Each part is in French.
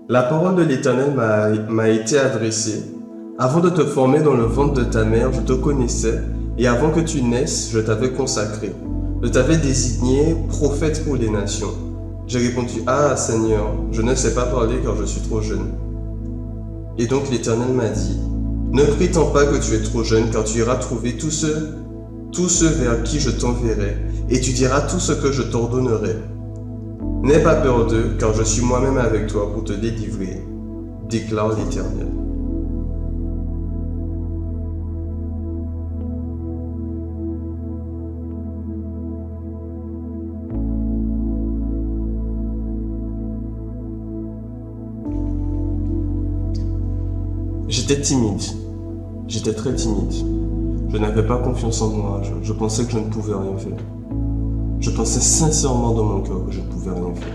La parole de l'Éternel m'a été adressée. Avant de te former dans le ventre de ta mère, je te connaissais, et avant que tu naisses, je t'avais consacré. Je t'avais désigné prophète pour les nations. J'ai répondu, ah Seigneur, je ne sais pas parler car je suis trop jeune. Et donc l'Éternel m'a dit, ne prétends pas que tu es trop jeune car tu iras trouver tous ceux vers qui je t'enverrai, et tu diras tout ce que je t'ordonnerai. N'aie pas peur d'eux, car je suis moi-même avec toi pour te délivrer, déclare l'Éternel. J'étais timide. J'étais très timide. Je n'avais pas confiance en moi. Je pensais que je ne pouvais rien faire. Je pensais sincèrement dans mon cœur que je ne pouvais rien faire.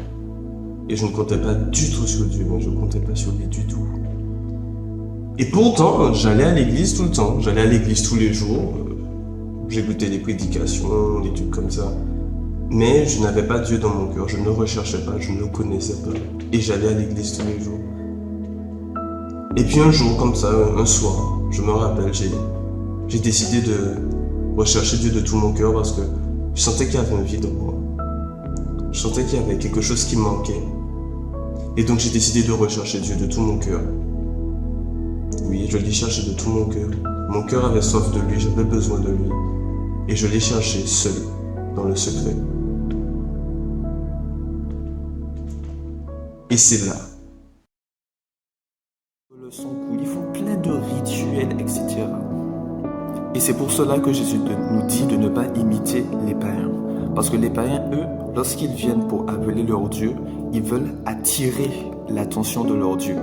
Et je ne comptais pas du tout sur Dieu, mais je ne comptais pas sur lui du tout. Et pourtant, j'allais à l'église tout le temps. J'allais à l'église tous les jours. J'écoutais des prédications, des trucs comme ça. Mais je n'avais pas Dieu dans mon cœur. Je ne le recherchais pas, je ne le connaissais pas. Et j'allais à l'église tous les jours. Et puis un jour, comme ça, un soir, je me rappelle, j'ai décidé de rechercher Dieu de tout mon cœur parce que je sentais qu'il y avait un vide en moi. Je sentais qu'il y avait quelque chose qui me manquait. Et donc j'ai décidé de rechercher Dieu de tout mon cœur. Oui, je l'ai cherché de tout mon cœur. Mon cœur avait soif de lui, j'avais besoin de lui. Et je l'ai cherché seul, dans le secret. Et c'est là. Le sang coule, ils font plein de rituels, etc. Et c'est pour cela que Jésus nous dit de ne pas imiter les païens. Parce que les païens, eux, lorsqu'ils viennent pour appeler leur Dieu, ils veulent attirer l'attention de leur Dieu.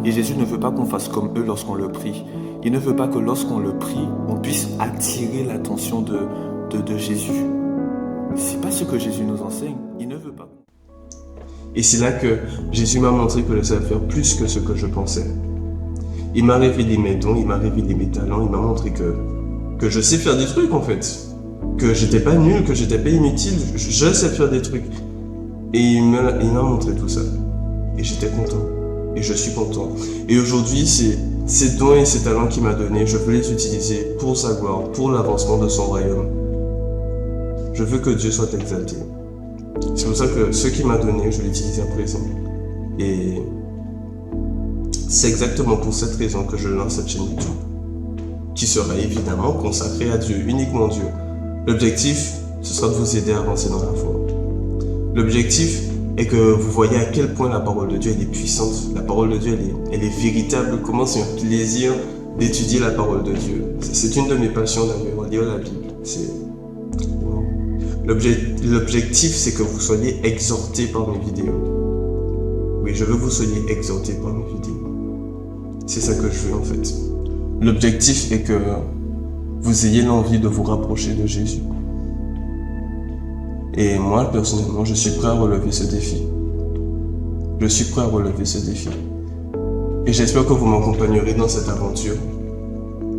Et Jésus ne veut pas qu'on fasse comme eux lorsqu'on le prie. Il ne veut pas que lorsqu'on le prie, on puisse attirer l'attention de Jésus. C'est pas ce que Jésus nous enseigne. Il ne veut pas. Et c'est là que Jésus m'a montré que je savais faire plus que ce que je pensais. Il m'a révélé mes dons, il m'a révélé mes talents, il m'a montré que je sais faire des trucs en fait. Que j'étais pas nul, que j'étais pas inutile, je sais faire des trucs. Et il m'a montré tout ça. Et j'étais content. Et je suis content. Et aujourd'hui, ces dons et ces talents qu'il m'a donnés, je veux les utiliser pour sa gloire, pour l'avancement de son royaume. Je veux que Dieu soit exalté. C'est pour ça que ce qu'il m'a donné, je l'utilise à présent. Et c'est exactement pour cette raison que je lance cette chaîne YouTube, qui sera évidemment consacrée à Dieu, uniquement Dieu. L'objectif, ce sera de vous aider à avancer dans la foi. L'objectif est que vous voyez à quel point la parole de Dieu elle est puissante. La parole de Dieu, elle est véritable. Comment c'est un plaisir d'étudier la parole de Dieu. C'est une de mes passions d'ailleurs, lire la Bible. L'objectif, c'est que vous soyez exhortés par mes vidéos. Oui, je veux que vous soyez exhortés par mes vidéos. C'est ça que je veux en fait. L'objectif est que vous ayez l'envie de vous rapprocher de Jésus. Et moi, personnellement, je suis prêt à relever ce défi. Je suis prêt à relever ce défi. Et j'espère que vous m'accompagnerez dans cette aventure.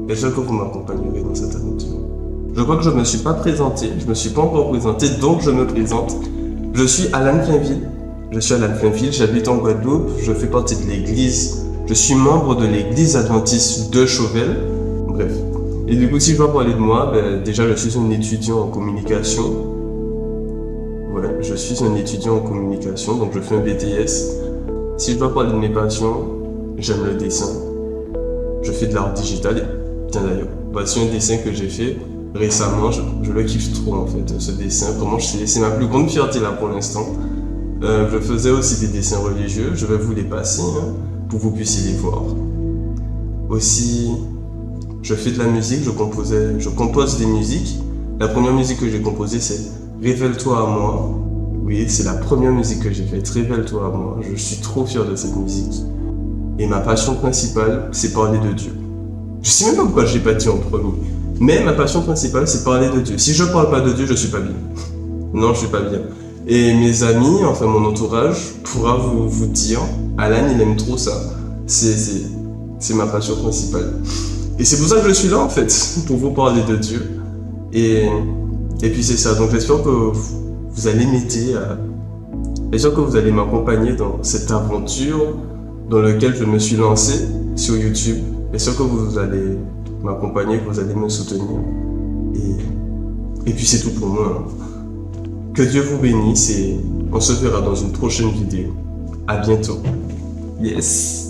J'espère que vous m'accompagnerez dans cette aventure. Je crois que je ne me suis pas présenté, je ne me suis pas encore présenté, donc je me présente. Je suis Alan Plainville. J'habite en Guadeloupe, je fais partie de l'église. Je suis membre de l'église adventiste de Chauvel. Bref. Et du coup, si je dois parler de moi, déjà je suis un étudiant en communication. Ouais, je suis un étudiant en communication, donc je fais un BTS. Si je dois parler de mes passions, j'aime le dessin. Je fais de l'art digital. Tiens d'ailleurs, voici un dessin que j'ai fait récemment, je le kiffe trop en fait, ce dessin. Comment c'est ma plus grande fierté là pour l'instant. Je faisais aussi des dessins religieux, je vais vous les passer pour que vous puissiez les voir. Aussi, je fais de la musique, je compose des musiques. La première musique que j'ai composée, c'est Révèle-toi à moi. Oui, c'est la première musique que j'ai faite, Révèle-toi à moi. Je suis trop fier de cette musique. Et ma passion principale, c'est parler de Dieu. Je sais même pas pourquoi je l'ai pas dit en premier. Mais ma passion principale, c'est parler de Dieu. Si je parle pas de Dieu, je suis pas bien. Non, je suis pas bien. Et mes amis, enfin mon entourage, pourra vous dire, Alan, il aime trop ça. C'est ma passion principale. Et c'est pour ça que je suis là, en fait, pour vous parler de Dieu. Et puis c'est ça. Donc j'espère que vous allez m'aider J'espère que vous allez m'accompagner dans cette aventure dans laquelle je me suis lancé sur YouTube. J'espère que vous allez m'accompagner, que vous allez me soutenir. Et puis c'est tout pour moi. Que Dieu vous bénisse et on se verra dans une prochaine vidéo. À bientôt. Yes.